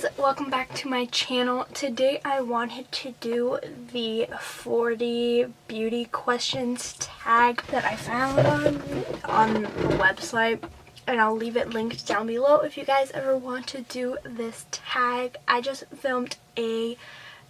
guys, welcome back to my channel. Today I wanted to do the 40 beauty questions tag that I found on the website, and I'll leave it linked down below if you guys ever want to do this tag. I just filmed a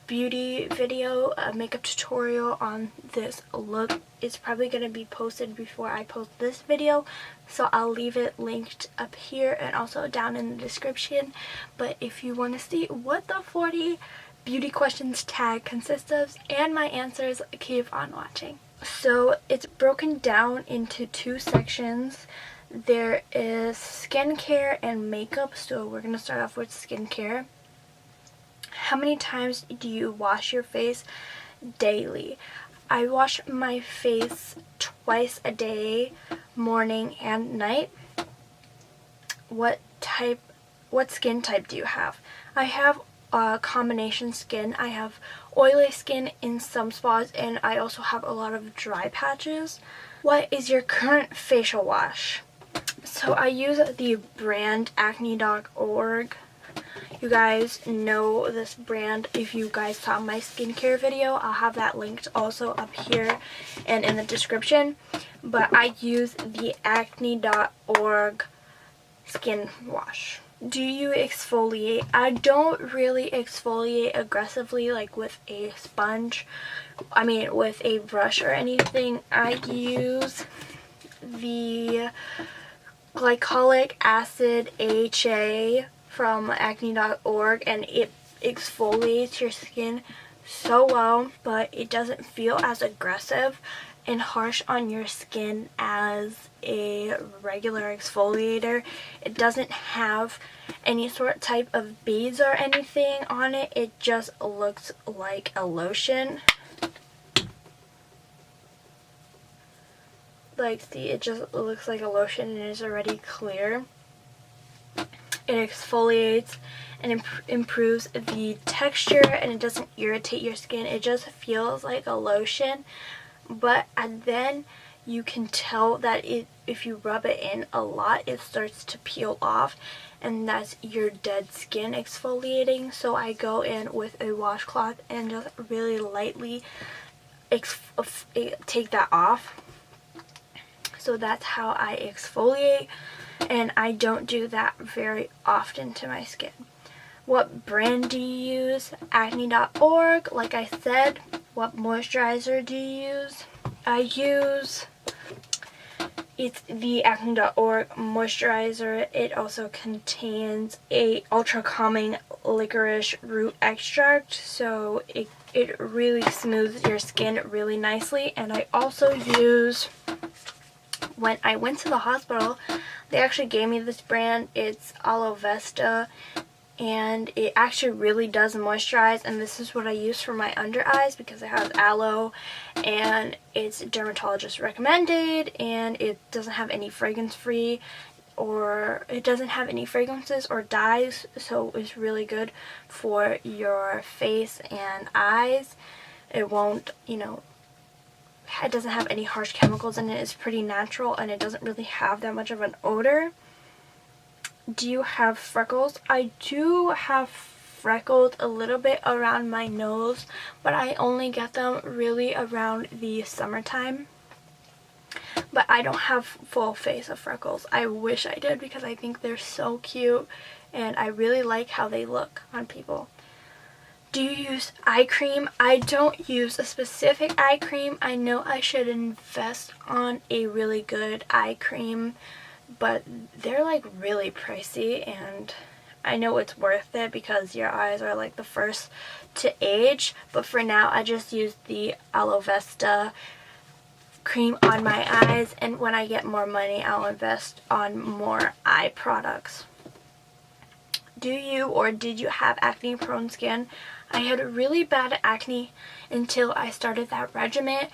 beauty video, a makeup tutorial on this look. It's probably going to be posted before I post this video, so I'll leave it linked up here and also down in the description. But if you want to see what the 40 beauty questions tag consists of and my answers, keep on watching. So it's broken down into two sections. There is skincare and makeup, so we're going to start off with skincare. How many times do you wash your face daily? I wash my face twice a day, morning and night. What skin type do you have? I have a combination skin. I have oily skin in some spots, and I also have a lot of dry patches. What is your current facial wash? So I use the brand acne.org. You guys know this brand if you guys saw my skincare video. I'll have that linked also up here and in the description. But I use the acne.org skin wash. Do you exfoliate? I don't really exfoliate aggressively, like with a sponge. With a brush or anything. I use the glycolic acid AHA from acne.org, and it exfoliates your skin so well, but it doesn't feel as aggressive and harsh on your skin as a regular exfoliator. It doesn't have any sort type of beads or anything on it. It just looks like a lotion. Like, see, it just looks like a lotion and it's already clear. It exfoliates and improves the texture, and it doesn't irritate your skin. It just feels like a lotion, and then you can tell that if you rub it in a lot, it starts to peel off, and that's your dead skin exfoliating. So I go in with a washcloth and just really lightly take that off. So that's how I exfoliate. And I don't do that very often to my skin. What brand do you use? Acne.org, like I said. What moisturizer do you use? It's the Acne.org moisturizer. It also contains a ultra calming licorice root extract, so it really smooths your skin really nicely. And I also use, when I went to the hospital, they actually gave me this brand. It's Aloe Vesta, and it actually really does moisturize, and this is what I use for my under eyes because it has aloe, and it's dermatologist recommended, and it doesn't have any fragrances or dyes, so it's really good for your face and eyes. It won't, it doesn't have any harsh chemicals in it. It's pretty natural, and it doesn't really have that much of an odor. Do you have freckles? I do have freckles a little bit around my nose, but I only get them really around the summertime. But I don't have full face of freckles. I wish I did because I think they're so cute, and I really like how they look on people. Do you use eye cream? I don't use a specific eye cream. I know I should invest on a really good eye cream, but they're like really pricey, and I know it's worth it because your eyes are like the first to age. But for now, I just use the Aloe Vesta cream on my eyes, and when I get more money, I'll invest on more eye products. Do you or did you have acne prone skin? I had really bad acne until I started that regimen,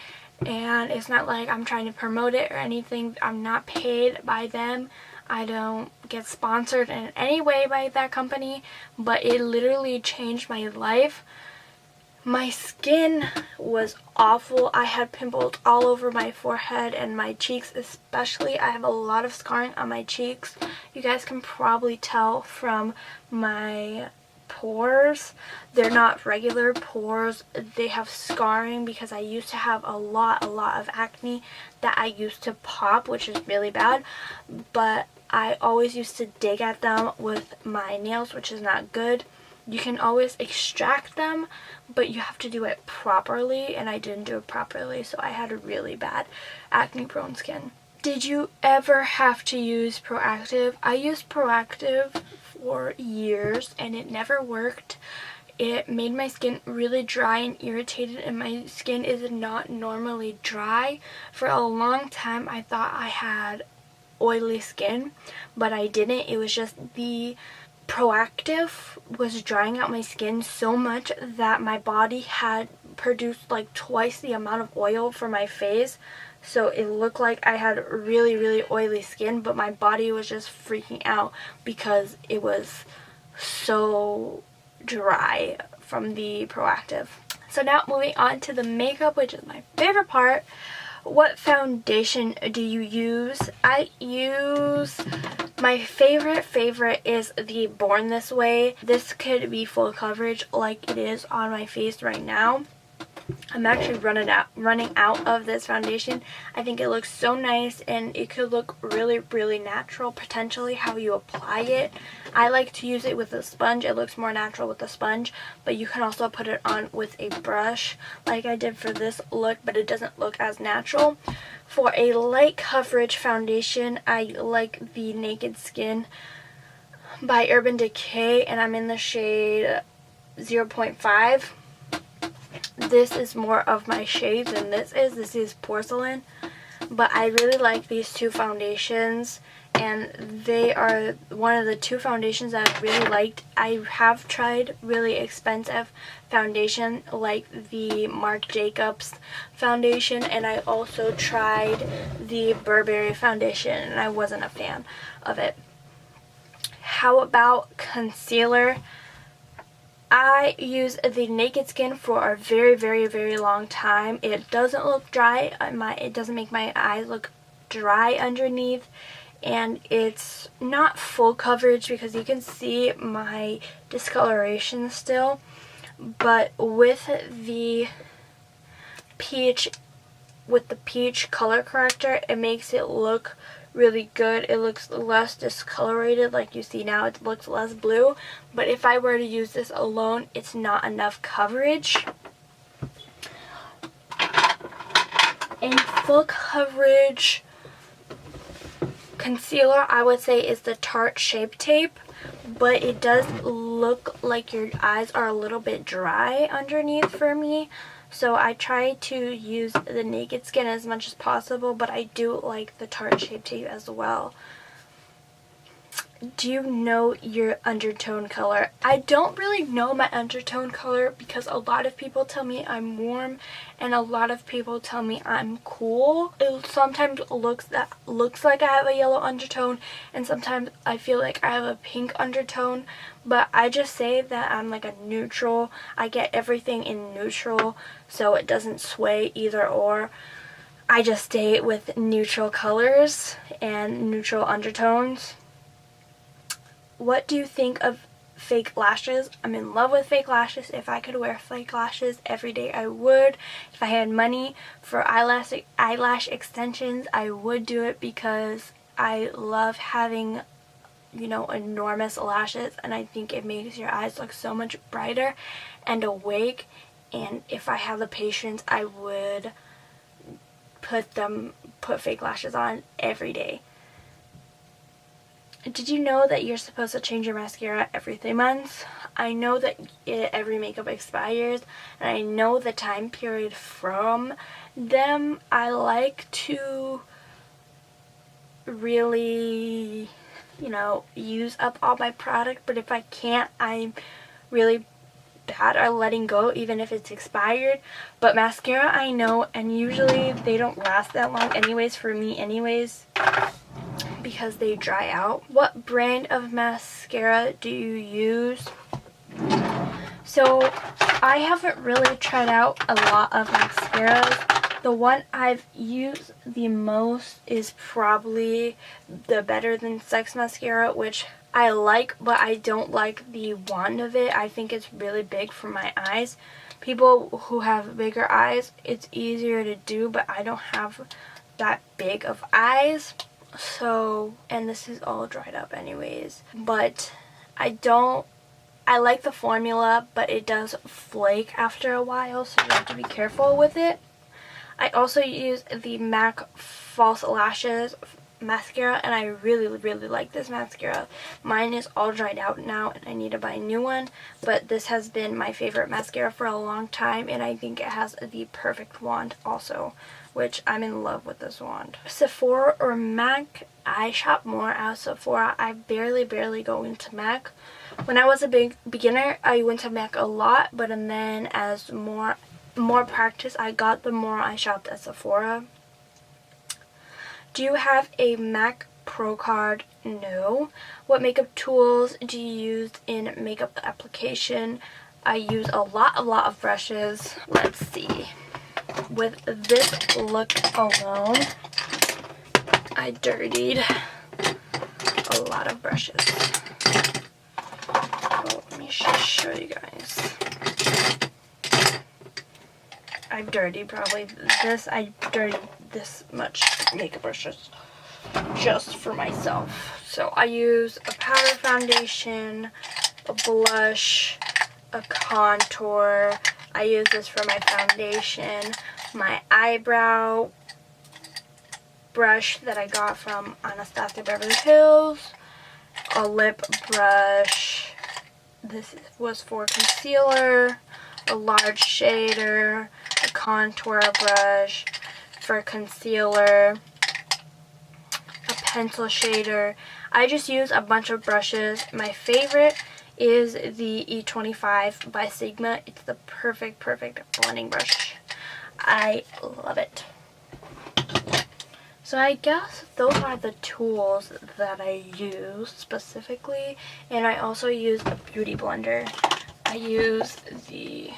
and it's not like I'm trying to promote it or anything. I'm not paid by them. I don't get sponsored in any way by that company, but it literally changed my life. My skin was awful. I had pimples all over my forehead and my cheeks especially. I have a lot of scarring on my cheeks. You guys can probably tell from my pores. They're not regular pores. They have scarring because I used to have a lot of acne that I used to pop, which is really bad. But I always used to dig at them with my nails, which is not good. You can always extract them, but you have to do it properly, and I didn't do it properly, so I had a really bad acne prone skin. Did you ever have to use Pro-activ? I used Pro-activ for years and it never worked. It made my skin really dry and irritated, and my skin is not normally dry. For a long time I thought I had oily skin, but I didn't. It was just the Pro-activ was drying out my skin so much that my body had produced like twice the amount of oil for my face. So it looked like I had really oily skin, but my body was just freaking out because it was so dry from the Pro-activ. So now moving on to the makeup, which is my favorite part. What foundation do you use? I use, my favorite is the Born This Way. This could be full coverage like it is on my face right now. I'm actually running out of this foundation. I think it looks so nice, and it could look really natural potentially how you apply it. I like to use it with a sponge. It looks more natural with a sponge, but you can also put it on with a brush like I did for this look, but it doesn't look as natural. For a light coverage foundation, I like the Naked Skin by Urban Decay, and I'm in the shade 0.5. This is more of my shade than this is. This is Porcelain. But I really like these two foundations, and they are one of the two foundations that I really liked. I have tried really expensive foundation like the Marc Jacobs foundation, and I also tried the Burberry foundation, and I wasn't a fan of it. How about concealer? I use the Naked Skin for a very long time. It doesn't look dry. It doesn't make my eyes look dry underneath, and it's not full coverage because you can see my discoloration still. But with the peach color corrector, it makes it look really good. It looks less discolorated like you see now. It looks less blue, but if I were to use this alone, it's not enough coverage. A full coverage concealer, I would say, is the Tarte Shape Tape, but it does look like your eyes are a little bit dry underneath for me. So I try to use the Naked Skin as much as possible, but I do like the Tarte Shape Tape as well. Do you know your undertone color? I don't really know my undertone color because a lot of people tell me I'm warm and a lot of people tell me I'm cool. It sometimes looks like I have a yellow undertone, and sometimes I feel like I have a pink undertone, but I just say that I'm like a neutral. I get everything in neutral so it doesn't sway either or. I just stay with neutral colors and neutral undertones. What do you think of fake lashes? I'm in love with fake lashes. If I could wear fake lashes every day, I would. If I had money for eyelash extensions, I would do it because I love having, you know, enormous lashes, and I think it makes your eyes look so much brighter and awake. And if I have the patience, I would put fake lashes on every day. Did you know that you're supposed to change your mascara every 3 months? I know that every makeup expires, and I know the time period from them. I like to really, you know, use up all my product, but if I can't, I'm really bad at letting go even if it's expired. But mascara, I know, and usually they don't last that long anyways for me anyways, because they dry out. What brand of mascara do you use? So I haven't really tried out a lot of mascaras. The one I've used the most is probably the Better Than Sex mascara, which I like, but I don't like the wand of it. I think it's really big for my eyes. People who have bigger eyes, it's easier to do, but I don't have that big of eyes. So, and this is all dried up anyways. But I like the formula, but it does flake after a while, so you have to be careful with it. I also use the MAC False Lashes mascara, and I really like this mascara. Mine is all dried out now and I need to buy a new one, but this has been my favorite mascara for a long time, and I think it has the perfect wand also, which I'm in love with this wand. Sephora or MAC? I shop more at Sephora. I barely go into MAC. When I was a big beginner, I went to MAC a lot, but then as more practice I got, the more I shopped at Sephora. Do you have a MAC Pro card? No. What makeup tools do you use in makeup application? I use a lot of brushes. Let's see. With this look alone, I dirtied a lot of brushes. Oh, let me show you guys. I've dirtied probably this. I dirtied this much makeup brushes just for myself. So I use a powder foundation, a blush, a contour. I use this for my foundation, my eyebrow brush that I got from Anastasia Beverly Hills, a lip brush. This was for concealer, a large shader, a contour brush for concealer, a pencil shader. I just use a bunch of brushes. My favorite is the E25 by Sigma. It's the perfect blending brush. I love it. So I guess those are the tools that I use specifically, and I also use a beauty blender. I use the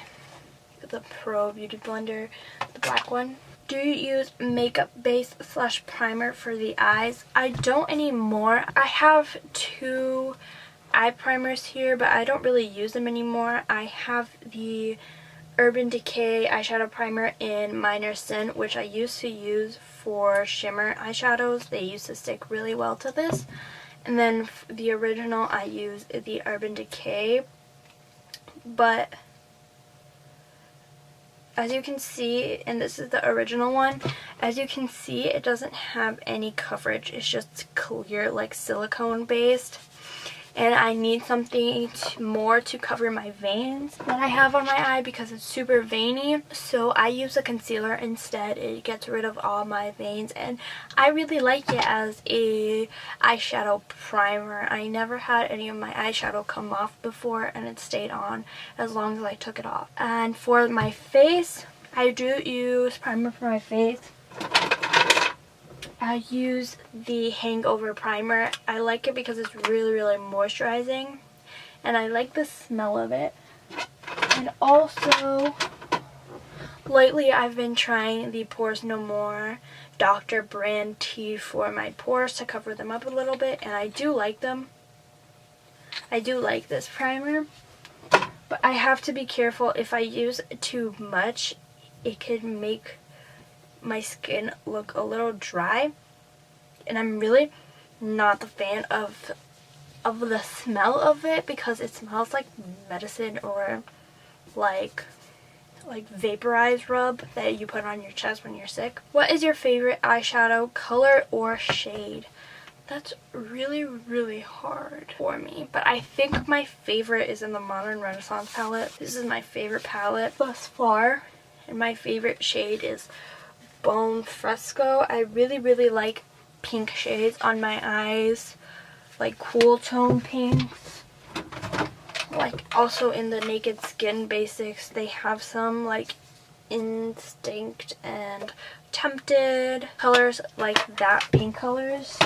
Pro Beauty Blender, the black one. Do you use makeup base / primer for the eyes? I don't anymore. I have 2 eye primers here, but I don't really use them anymore. I have the Urban Decay eyeshadow primer in Minor Sin, which I used to use for shimmer eyeshadows. They used to stick really well to this. And then the original, I use the Urban Decay. But as you can see, and this is the original one, as you can see, it doesn't have any coverage. It's just clear, like silicone based. And I need something more to cover my veins that I have on my eye because it's super veiny. So I use a concealer instead. It gets rid of all my veins, and I really like it as a eyeshadow primer. I never had any of my eyeshadow come off before, and it stayed on as long as I took it off. And for my face, I do use primer for my face. I use the Hangover primer. I like it because it's really moisturizing, and I like the smell of it. And also, lately I've been trying the Pores No More Dr. Brand tea for my pores to cover them up a little bit, and I do like them. I do like this primer, but I have to be careful. If I use too much, it could make my skin look a little dry, and I'm really not the fan of the smell of it because it smells like medicine or like vaporized rub that you put on your chest when you're sick. What is your favorite eyeshadow color or shade? That's really hard for me, but I think my favorite is in the Modern Renaissance palette. This is my favorite palette thus far, and my favorite shade is Bone Fresco. I really like pink shades on my eyes, like cool tone pinks. Like also in the Naked Skin Basics, they have some like Instinct and Tempted colors, like that pink colors.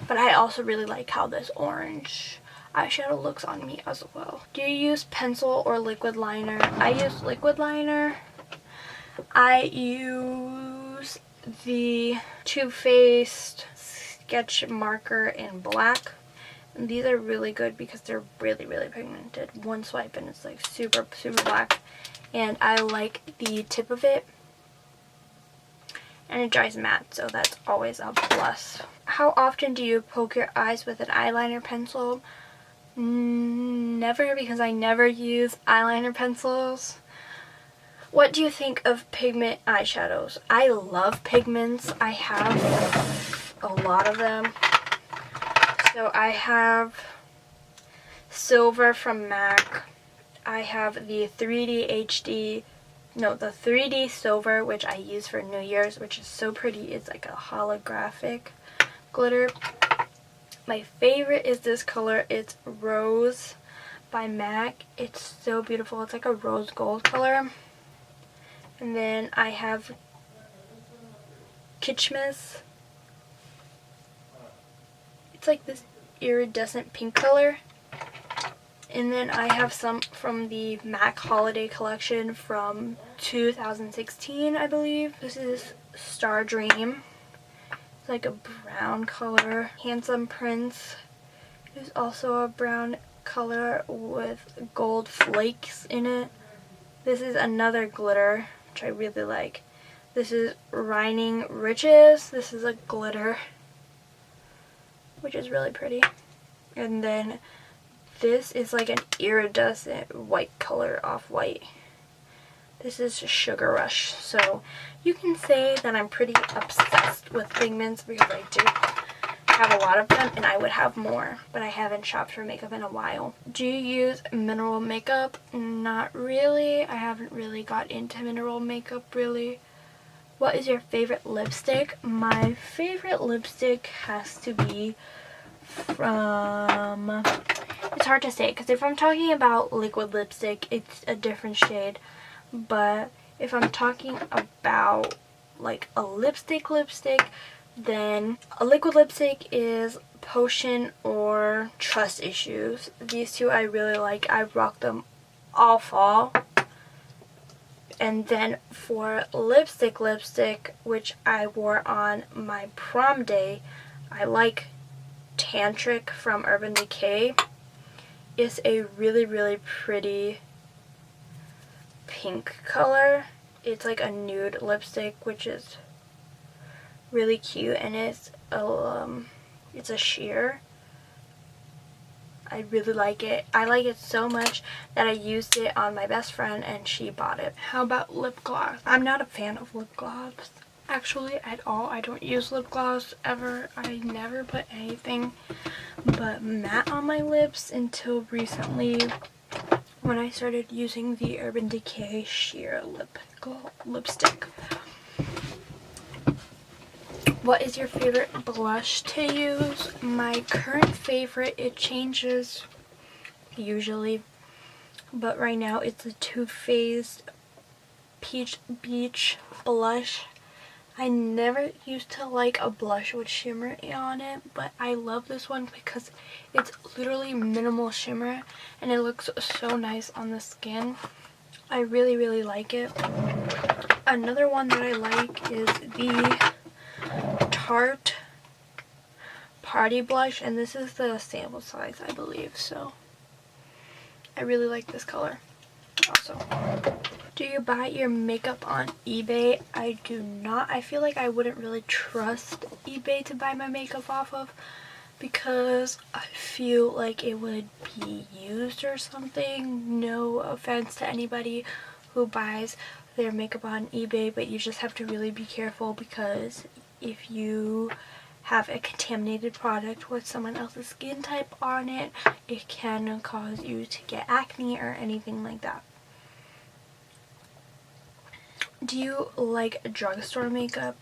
But I also really like how this orange eyeshadow looks on me as well. Do you use pencil or liquid liner? I use liquid liner. I use the Too Faced sketch marker in black. And these are really good because they're really, really pigmented. One swipe and it's like super, super black. And I like the tip of it. And it dries matte, so that's always a plus. How often do you poke your eyes with an eyeliner pencil? Never, because I never use eyeliner pencils. What do you think of pigment eyeshadows? I love pigments. I have a lot of them. So I have Silver from MAC. I have the 3D Silver, which I use for New Year's, which is so pretty. It's like a holographic glitter. My favorite is this color. It's Rose by MAC. It's so beautiful. It's like a rose gold color. And then I have Kitschmas. It's like this iridescent pink color. And then I have some from the MAC Holiday Collection from 2016, I believe. This is Star Dream. It's like a brown color. Handsome Prince is also a brown color with gold flakes in it. This is another glitter, which I really like. This is Reigning Riches. This is a glitter, which is really pretty. And then this is like an iridescent white color, off-white. This is Sugar Rush. So you can say that I'm pretty obsessed with pigments because I do have a lot of them and I would have more, but I haven't shopped for makeup in a while. Do you use mineral makeup? Not really. I haven't really got into mineral makeup really. What is your favorite lipstick? My favorite lipstick has to be from... It's hard to say because if I'm talking about liquid lipstick, it's a different shade. But if I'm talking about like a lipstick, then a liquid lipstick is Potion or Trust Issues. These two I really like. I rock them all fall. And then for lipstick, which I wore on my prom day, I like Tantric from Urban Decay. It's a really, really pretty pink color. It's like a nude lipstick, which is really cute, and it's a sheer. I really like it. I like it so much that I used it on my best friend and she bought it. How about lip gloss? I'm not a fan of lip gloss actually at all. I don't use lip gloss ever. I never put anything but matte on my lips until recently when I started using the Urban Decay sheer lipstick. What is your favorite blush to use? My current favorite, it changes usually, but right now it's a Too Faced Peach Beach blush. I never used to like a blush with shimmer on it, but I love this one because it's literally minimal shimmer and it looks so nice on the skin. I really, really like it. Another one that I like is the Tarte Party Blush, and this is the sample size, I believe, so I really like this color also. Do you buy your makeup on eBay? I do not. I feel like I wouldn't really trust eBay to buy my makeup off of because I feel like it would be used or something. No offense to anybody who buys their makeup on eBay, but you just have to really be careful because if you have a contaminated product with someone else's skin type on it, it can cause you to get acne or anything like that. Do you like drugstore makeup?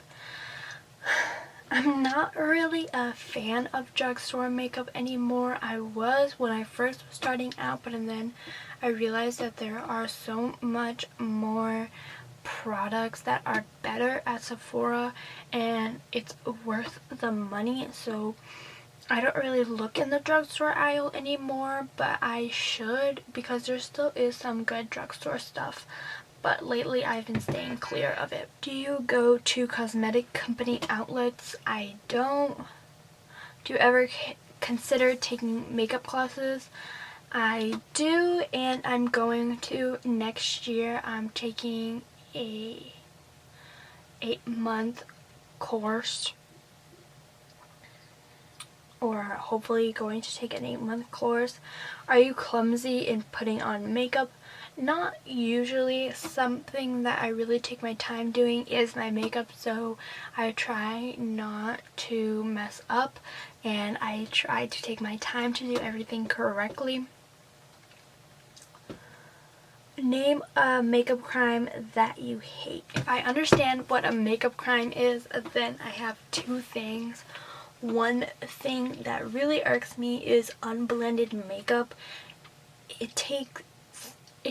I'm not really a fan of drugstore makeup anymore. I was when I first was starting out, but then I realized that there are so much more products that are better at Sephora and it's worth the money, so I don't really look in the drugstore aisle anymore, but I should because there still is some good drugstore stuff, but lately I've been staying clear of it. Do you go to cosmetic company outlets? I don't. Do you ever considered taking makeup classes. I do, and I'm going to next year. I'm taking a 8-month course, or hopefully going to take an 8-month course. Are you clumsy in putting on makeup? Not usually. Something that I really take my time doing is my makeup, so I try not to mess up, and I try to take my time to do everything correctly. Name a makeup crime that you hate. If I understand what a makeup crime is, then I have 2 things. One thing that really irks me is unblended makeup. It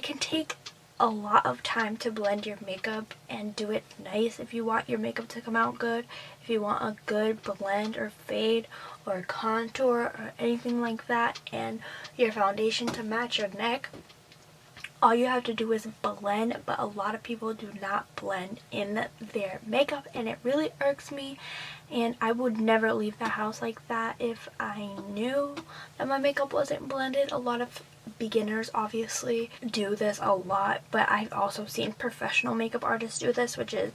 can take a lot of time to blend your makeup and do it nice if you want your makeup to come out good. If you want a good blend or fade or contour or anything like that, and your foundation to match your neck, all you have to do is blend. But a lot of people do not blend in their makeup, and it really irks me, and I would never leave the house like that if I knew that my makeup wasn't blended. A lot of beginners obviously do this a lot, but I've also seen professional makeup artists do this, which is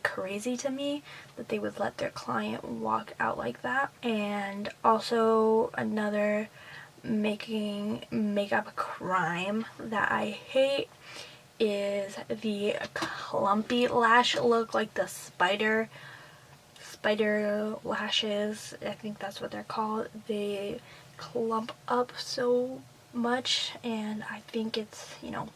crazy to me that they would let their client walk out like that. And also another making makeup crime that I hate is the clumpy lash look, like the spider lashes. I think that's what they're called. They clump up so much, and I think it's, you know,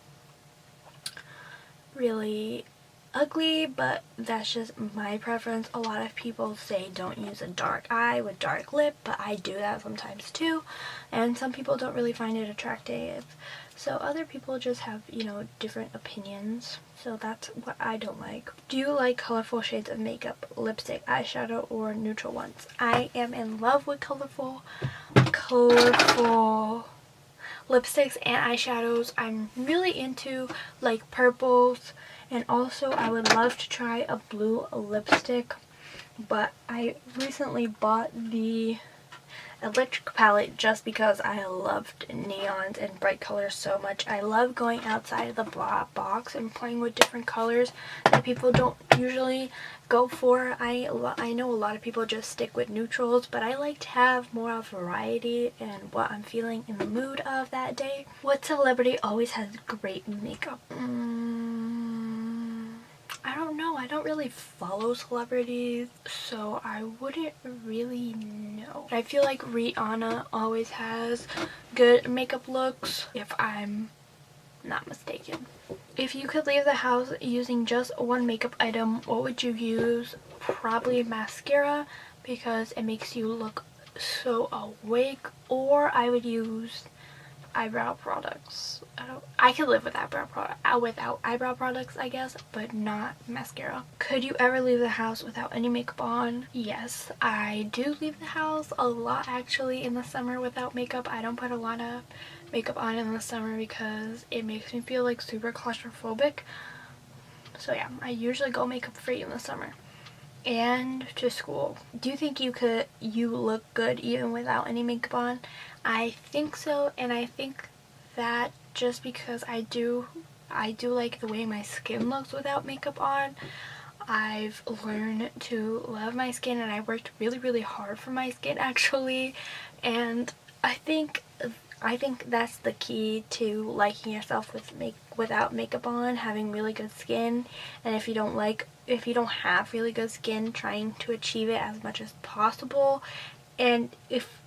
really ugly, but that's just my preference. A lot of people say don't use a dark eye with dark lip, but I do that sometimes too, and some people don't really find it attractive. So other people just have, you know, different opinions. So that's what I don't like. Do you like colorful shades of makeup, lipstick, eyeshadow, or neutral ones? I am in love with colorful lipsticks and eyeshadows. I'm really into like purples, and also I would love to try a blue lipstick, but I recently bought the electric palette just because I loved neons and bright colors so much. I love going outside of the box and playing with different colors that people don't usually go for. I know a lot of people just stick with neutrals, but I like to have more of variety and what I'm feeling in the mood of that day. What celebrity always has great makeup? I don't know. I don't really follow celebrities, so I wouldn't really know. I feel like Rihanna always has good makeup looks, if I'm not mistaken. If you could leave the house using just one makeup item, what would you use? Probably mascara, because it makes you look so awake, or I would use eyebrow products. I could live without eyebrow products, I guess, but not mascara. Could you ever leave the house without any makeup on? Yes, I do leave the house a lot actually in the summer without makeup. I don't put a lot of makeup on in the summer because it makes me feel like super claustrophobic. So yeah, I usually go makeup free in the summer. And to school. Do you think you look good even without any makeup on? I think so, and I think that just because I do like the way my skin looks without makeup on. I've learned to love my skin, and I worked really, really hard for my skin actually, and I think that's the key to liking yourself without makeup on, having really good skin. And if you don't have really good skin, trying to achieve it as much as possible. And if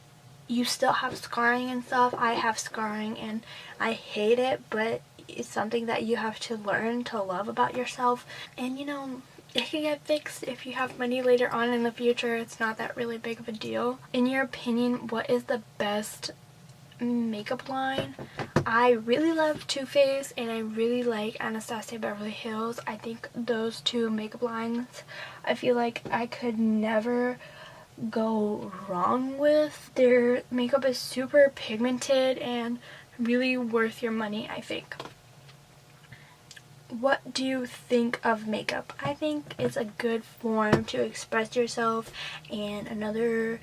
you still have scarring and stuff, I have scarring and I hate it, but it's something that you have to learn to love about yourself. And you know, it can get fixed if you have money later on in the future. It's not that really big of a deal. In your opinion, what is the best makeup line? I really love Too Faced and I really like Anastasia Beverly Hills. I think those 2 makeup lines, I feel like I could never go wrong with. Their makeup is super pigmented and really worth your money, I think. What do you think of makeup? I think it's a good form to express yourself, and another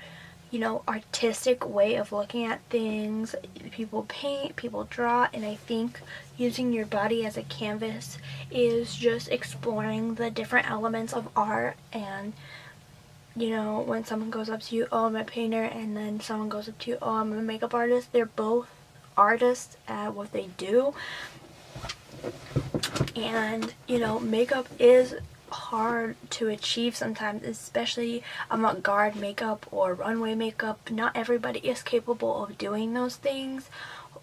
you know, artistic way of looking at things. People paint, people draw, and I think using your body as a canvas is just exploring the different elements of art. And you know, when someone goes up to you, oh, I'm a painter, and then someone goes up to you, oh, I'm a makeup artist, they're both artists at what they do. And you know, makeup is hard to achieve sometimes, especially avant-garde makeup or runway makeup. Not everybody is capable of doing those things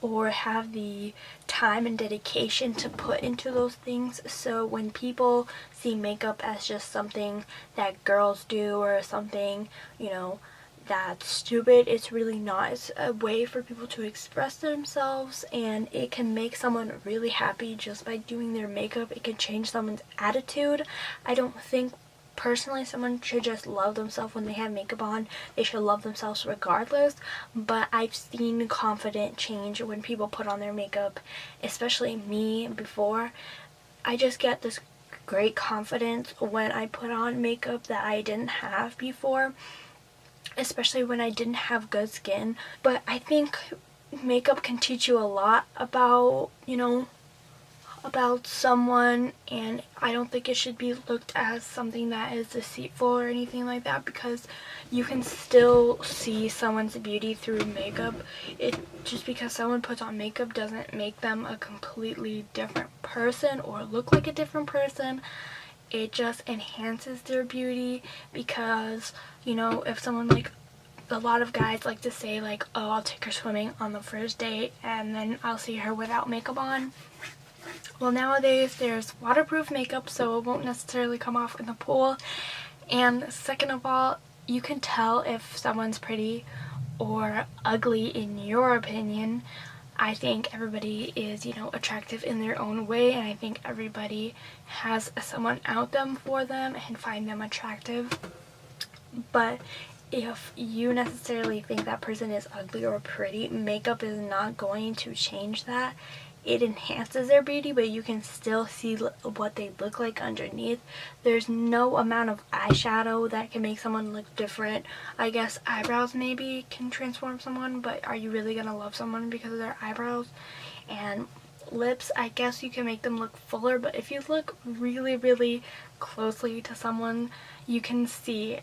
or have the time and dedication to put into those things. So when people see makeup as just something that girls do or something, you know, that's stupid, it's really not. It's a way for people to express themselves, and it can make someone really happy just by doing their makeup. It can change someone's attitude. I don't think personally someone should just love themselves when they have makeup on. They should love themselves regardless, but I've seen confident change when people put on their makeup, especially me. Before, I just get this great confidence when I put on makeup that I didn't have before, especially when I didn't have good skin. But I think makeup can teach you a lot about, you know, about someone, and I don't think it should be looked as something that is deceitful or anything like that, because you can still see someone's beauty through makeup. It just because someone puts on makeup doesn't make them a completely different person or look like a different person. It just enhances their beauty, because you know, if someone, like, a lot of guys like to say like, oh, I'll take her swimming on the first date and then I'll see her without makeup on. Well, nowadays there's waterproof makeup, so it won't necessarily come off in the pool. And second of all, you can tell if someone's pretty or ugly in your opinion. I think everybody is, you know, attractive in their own way, and I think everybody has someone out them for them and find them attractive. But if you necessarily think that person is ugly or pretty, makeup is not going to change that. It enhances their beauty, but you can still see what they look like underneath. There's no amount of eyeshadow that can make someone look different. I guess eyebrows maybe can transform someone, but are you really gonna love someone because of their eyebrows? And lips, I guess you can make them look fuller, but if you look really, really closely to someone, you can see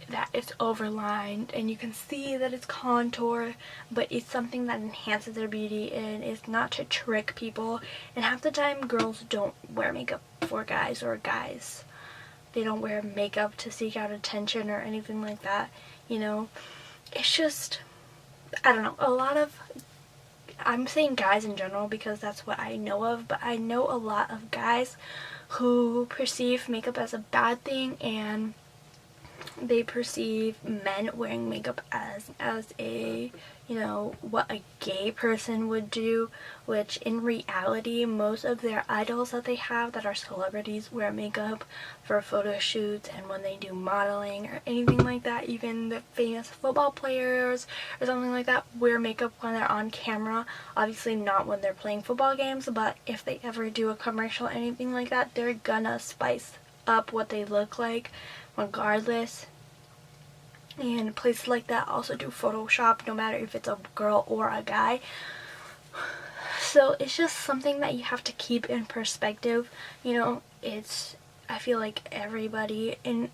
that it's overlined and you can see that it's contour, but it's something that enhances their beauty and is not to trick people. And half the time girls don't wear makeup for guys, or guys, they don't wear makeup to seek out attention or anything like that, you know. It's just, I don't know, a lot of, I'm saying guys in general because that's what I know of, but I know a lot of guys who perceive makeup as a bad thing, and they perceive men wearing makeup as a, you know, what a gay person would do, which in reality most of their idols that they have that are celebrities wear makeup for photo shoots and when they do modeling or anything like that. Even the famous football players or something like that wear makeup when they're on camera. Obviously not when they're playing football games, but if they ever do a commercial or anything like that, they're gonna spice up what they look like regardless. And places like that also do Photoshop, no matter if it's a girl or a guy. So it's just something that you have to keep in perspective. You know, it's, I feel like everybody in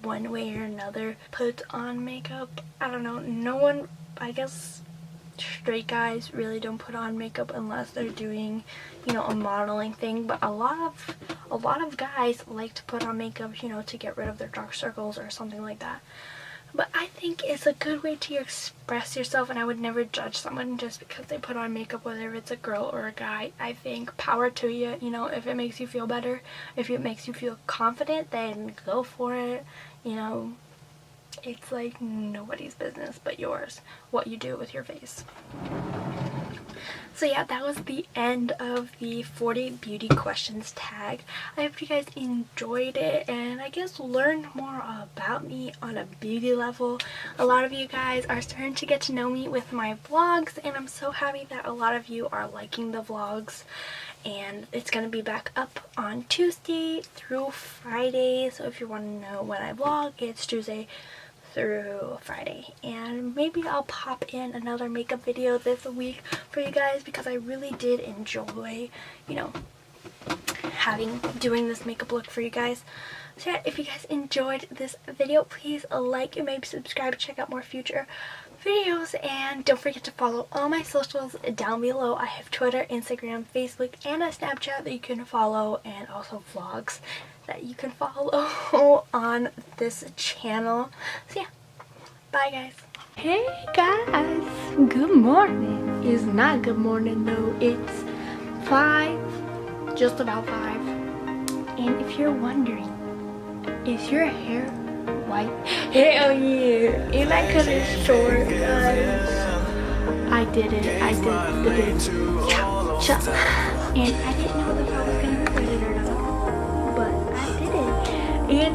one way or another puts on makeup. I don't know, no one, I guess straight guys really don't put on makeup unless they're doing, you know, a modeling thing, but a lot of guys like to put on makeup, you know, to get rid of their dark circles or something like that. But I think it's a good way to express yourself, and I would never judge someone just because they put on makeup, whether it's a girl or a guy. I think power to you, you know, if it makes you feel better, if it makes you feel confident, then go for it, you know. It's like nobody's business but yours, what you do with your face. So yeah, that was the end of the 40 beauty questions tag. I hope you guys enjoyed it and I guess learned more about me on a beauty level. A lot of you guys are starting to get to know me with my vlogs, and I'm so happy that a lot of you are liking the vlogs. And it's going to be back up on Tuesday through Friday, so if you want to know when I vlog, it's Tuesday through Friday, and maybe I'll pop in another makeup video this week for you guys because I really did enjoy, you know, doing this makeup look for you guys. So yeah, if you guys enjoyed this video, please like and maybe subscribe, check out more future videos, and don't forget to follow all my socials down below. I have Twitter, Instagram, Facebook, and a Snapchat that you can follow, and also vlogs that you can follow on this channel. So yeah, bye guys. Hey guys, good morning. It's not good morning though, it's 5, just about 5. And if you're wondering, is your hair white? Hell yeah! And I cut it short, guys. I did it. I did the big chop chop. And I didn't know if I was gonna regret it or not, but I did it. And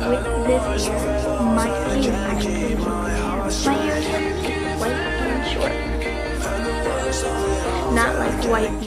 with this hair, my skin is actually my hair is white and short. Not like white